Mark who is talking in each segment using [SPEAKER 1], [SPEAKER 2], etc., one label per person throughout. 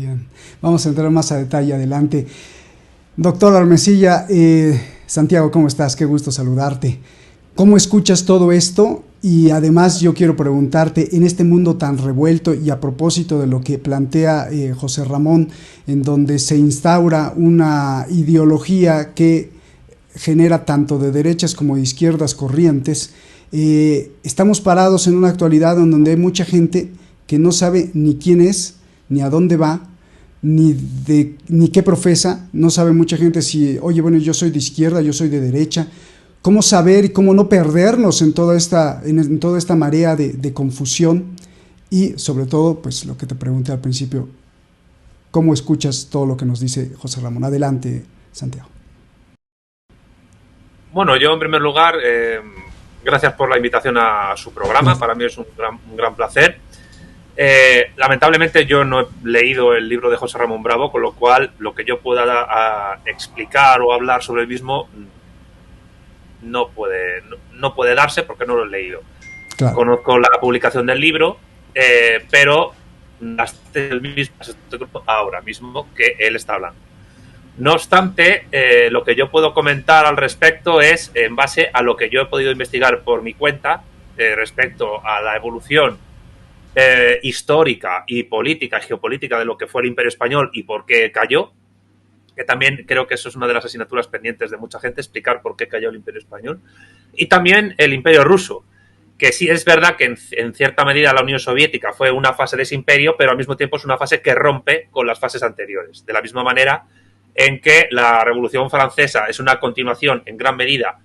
[SPEAKER 1] Bien, vamos a entrar más a detalle adelante. Doctor Armesilla, Santiago, ¿cómo estás? Qué gusto saludarte. ¿Cómo escuchas todo esto? Y además yo quiero preguntarte, en este mundo tan revuelto y a propósito de lo que plantea José Ramón, en donde se instaura una ideología que genera tanto de derechas como de izquierdas corrientes, estamos parados en una actualidad en donde hay mucha gente que no sabe ni quién es, ni a dónde va, ni qué profesa. No sabe mucha gente si, oye, bueno, yo soy de izquierda, yo soy de derecha. ¿Cómo saber y cómo no perdernos en toda esta marea de confusión? Y sobre todo, pues lo que te pregunté al principio, ¿cómo escuchas todo lo que nos dice José Ramón? Adelante, Santiago.
[SPEAKER 2] Bueno, yo en primer lugar, gracias por la invitación a su programa. Para mí es un gran placer. Lamentablemente yo no he leído el libro de José Ramón Bravo, con lo cual lo que yo pueda explicar o hablar sobre el mismo no puede darse porque no lo he leído.
[SPEAKER 1] Claro.
[SPEAKER 2] Conozco la publicación del libro, pero el mismo ahora mismo que él está hablando. No obstante, lo que yo puedo comentar al respecto es en base a lo que yo he podido investigar por mi cuenta respecto a la evolución histórica y política, geopolítica de lo que fue el Imperio Español y por qué cayó, que también creo que eso es una de las asignaturas pendientes de mucha gente, explicar por qué cayó el Imperio Español, y también el Imperio Ruso, que sí es verdad que en cierta medida la Unión Soviética fue una fase de ese imperio, pero al mismo tiempo es una fase que rompe con las fases anteriores, de la misma manera en que la Revolución Francesa es una continuación en gran medida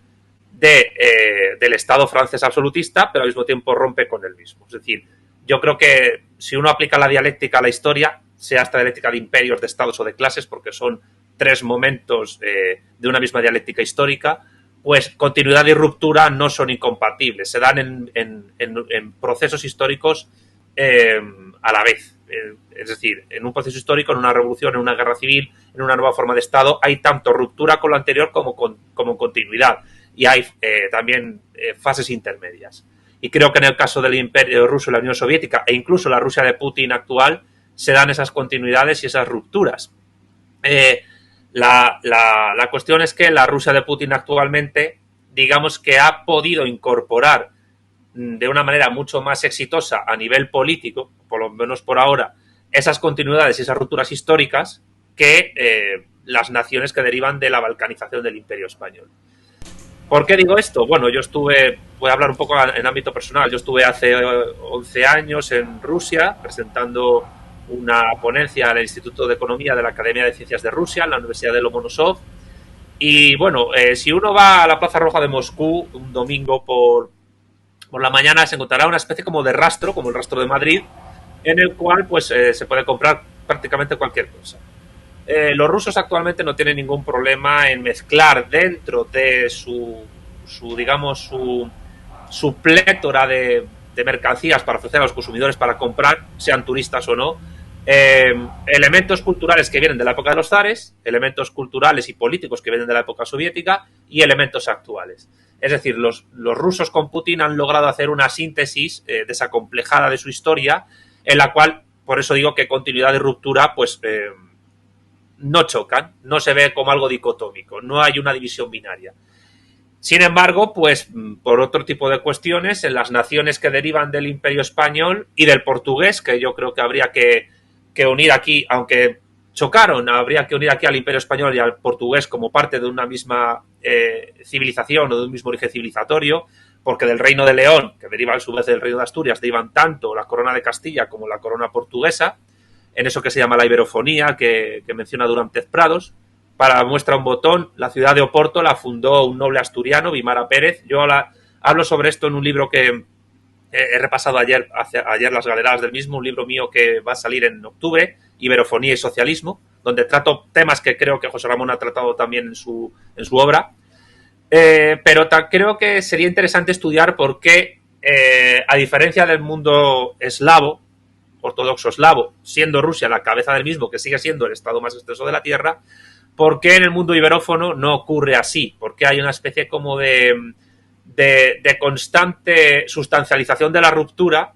[SPEAKER 2] del Estado francés absolutista, pero al mismo tiempo rompe con el mismo. Es decir, yo creo que si uno aplica la dialéctica a la historia, sea esta dialéctica de imperios, de estados o de clases, porque son tres momentos de una misma dialéctica histórica, pues continuidad y ruptura no son incompatibles, se dan en procesos históricos a la vez. Es decir, en un proceso histórico, en una revolución, en una guerra civil, en una nueva forma de Estado, hay tanto ruptura con lo anterior como continuidad. Y hay también fases intermedias. Y creo que en el caso del Imperio Ruso y la Unión Soviética, e incluso la Rusia de Putin actual, se dan esas continuidades y esas rupturas. La cuestión es que la Rusia de Putin actualmente, digamos que ha podido incorporar de una manera mucho más exitosa a nivel político, por lo menos por ahora, esas continuidades y esas rupturas históricas que las naciones que derivan de la balcanización del Imperio Español. ¿Por qué digo esto? Bueno, voy a hablar un poco en ámbito personal, yo estuve hace 11 años en Rusia presentando una ponencia al Instituto de Economía de la Academia de Ciencias de Rusia, en la Universidad de Lomonosov, y bueno, si uno va a la Plaza Roja de Moscú un domingo por la mañana, se encontrará una especie como de rastro, como el rastro de Madrid, en el cual pues se puede comprar prácticamente cualquier cosa. Los rusos actualmente no tienen ningún problema en mezclar dentro de su plétora de mercancías para ofrecer a los consumidores para comprar, sean turistas o no, elementos culturales que vienen de la época de los zares, elementos culturales y políticos que vienen de la época soviética y elementos actuales. Es decir, los rusos con Putin han logrado hacer una síntesis desacomplejada de su historia, en la cual, por eso digo que continuidad y ruptura, pues no chocan, no se ve como algo dicotómico, no hay una división binaria. Sin embargo, pues por otro tipo de cuestiones, en las naciones que derivan del Imperio Español y del portugués, que yo creo que habría que unir aquí, aunque chocaron, habría que unir aquí al Imperio Español y al portugués como parte de una misma civilización o de un mismo origen civilizatorio, porque del Reino de León, que deriva a su vez del Reino de Asturias, derivan tanto la corona de Castilla como la corona portuguesa, en eso que se llama la iberofonía, que menciona Durán Pérez Prados. Para muestra un botón, la ciudad de Oporto la fundó un noble asturiano, Vimara Pérez. Yo hablo sobre esto en un libro que he repasado ayer las galeras del mismo, un libro mío que va a salir en octubre, Iberofonía y Socialismo, donde trato temas que creo que José Ramón ha tratado también en su obra. Pero creo que sería interesante estudiar por qué, a diferencia del mundo eslavo, ortodoxo eslavo, siendo Rusia la cabeza del mismo, que sigue siendo el estado más extenso de la Tierra, ¿por qué en el mundo iberófono no ocurre así? ¿Por qué hay una especie como de constante sustancialización de la ruptura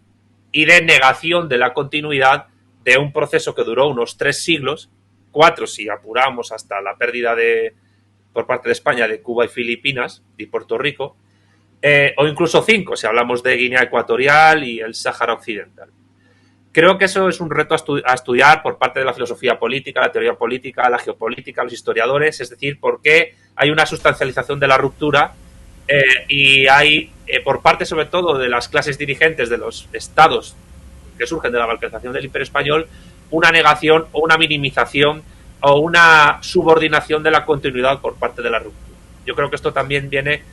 [SPEAKER 2] y de negación de la continuidad de un proceso que duró unos 3 siglos, 4 si apuramos hasta la pérdida por parte de España de Cuba y Filipinas y Puerto Rico, o incluso 5 si hablamos de Guinea Ecuatorial y el Sáhara Occidental. Creo que eso es un reto a estudiar por parte de la filosofía política, la teoría política, la geopolítica, los historiadores, es decir, por qué hay una sustancialización de la ruptura y hay, por parte sobre todo de las clases dirigentes de los estados que surgen de la balcanización del Imperio Español, una negación o una minimización o una subordinación de la continuidad por parte de la ruptura. Yo creo que esto también viene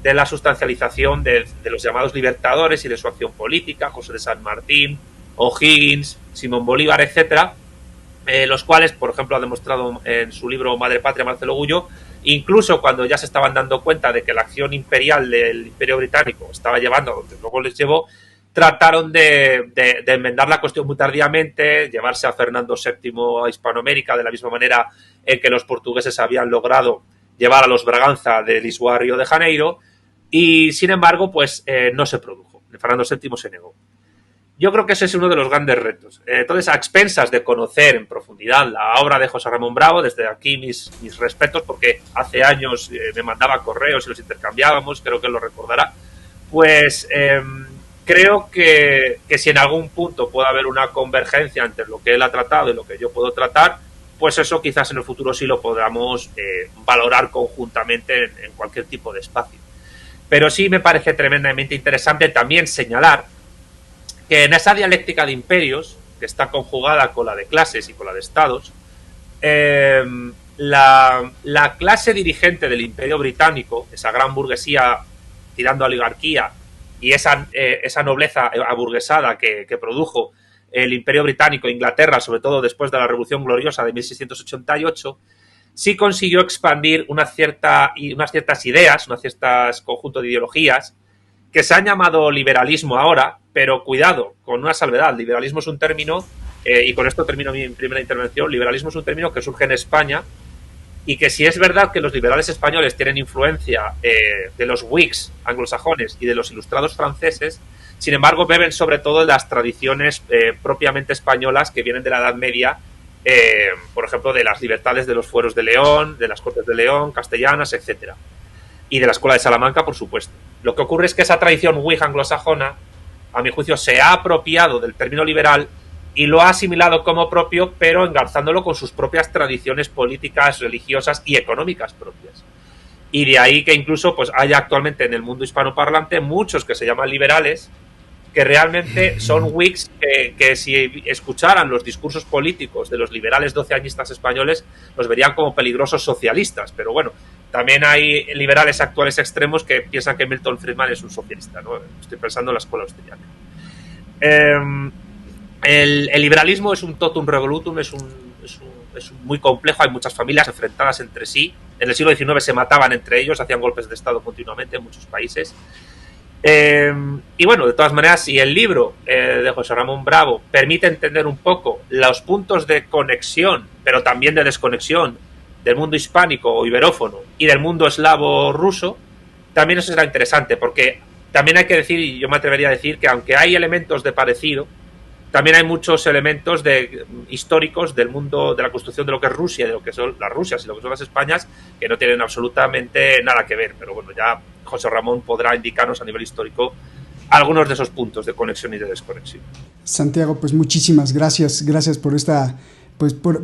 [SPEAKER 2] de la sustancialización de los llamados libertadores y de su acción política, José de San Martín, O'Higgins, Simón Bolívar, etcétera, los cuales, por ejemplo, ha demostrado en su libro Madre Patria Marcelo Gullo, incluso cuando ya se estaban dando cuenta de que la acción imperial del Imperio Británico estaba llevando a donde luego les llevó, trataron de enmendar la cuestión muy tardíamente, llevarse a Fernando VII a Hispanoamérica de la misma manera en que los portugueses habían logrado llevar a los Braganza de Lisboa a Río de Janeiro, y sin embargo, pues no se produjo. Fernando VII se negó. Yo creo que ese es uno de los grandes retos. Entonces, a expensas de conocer en profundidad la obra de José Ramón Bravo, desde aquí mis respetos, porque hace años me mandaba correos y los intercambiábamos, creo que él lo recordará, pues creo que si en algún punto puede haber una convergencia entre lo que él ha tratado y lo que yo puedo tratar, pues eso quizás en el futuro sí lo podamos valorar conjuntamente en cualquier tipo de espacio. Pero sí me parece tremendamente interesante también señalar que en esa dialéctica de imperios, que está conjugada con la de clases y con la de estados, la clase dirigente del Imperio Británico, esa gran burguesía tirando a oligarquía y esa nobleza aburguesada que produjo el Imperio Británico, Inglaterra, sobre todo después de la Revolución Gloriosa de 1688, sí consiguió expandir unas ciertas ideas, unos ciertos conjuntos de ideologías que se han llamado liberalismo ahora, pero cuidado, con una salvedad. Liberalismo es un término, y con esto termino mi primera intervención, liberalismo es un término que surge en España y que si es verdad que los liberales españoles tienen influencia de los Whigs anglosajones y de los ilustrados franceses, sin embargo beben sobre todo de las tradiciones propiamente españolas que vienen de la Edad Media, por ejemplo, de las libertades de los fueros de León, de las Cortes de León, castellanas, etcétera, y de la Escuela de Salamanca, por supuesto. Lo que ocurre es que esa tradición Whig anglosajona, a mi juicio, se ha apropiado del término liberal y lo ha asimilado como propio, pero engarzándolo con sus propias tradiciones políticas, religiosas y económicas propias. Y de ahí que incluso pues haya actualmente en el mundo hispanoparlante muchos que se llaman liberales, que realmente son Whigs que si escucharan los discursos políticos de los liberales doceañistas españoles los verían como peligrosos socialistas. Pero bueno, también hay liberales actuales extremos que piensan que Milton Friedman es un socialista, ¿no? Estoy pensando en la escuela austríaca. El liberalismo es un totum revolutum, es muy complejo, hay muchas familias enfrentadas entre sí. En el siglo XIX se mataban entre ellos, hacían golpes de Estado continuamente en muchos países. Y bueno, de todas maneras, si el libro de José Ramón Bravo permite entender un poco los puntos de conexión, pero también de desconexión del mundo hispánico o iberófono y del mundo eslavo ruso, también eso será interesante, porque también hay que decir, y yo me atrevería a decir, que aunque hay elementos de parecido, también hay muchos elementos históricos del mundo de la construcción de lo que es Rusia, de lo que son las Rusias y lo que son las Españas, que no tienen absolutamente nada que ver. Pero bueno, ya José Ramón podrá indicarnos a nivel histórico algunos de esos puntos de conexión y de desconexión.
[SPEAKER 1] Santiago, pues muchísimas gracias por esta, pues por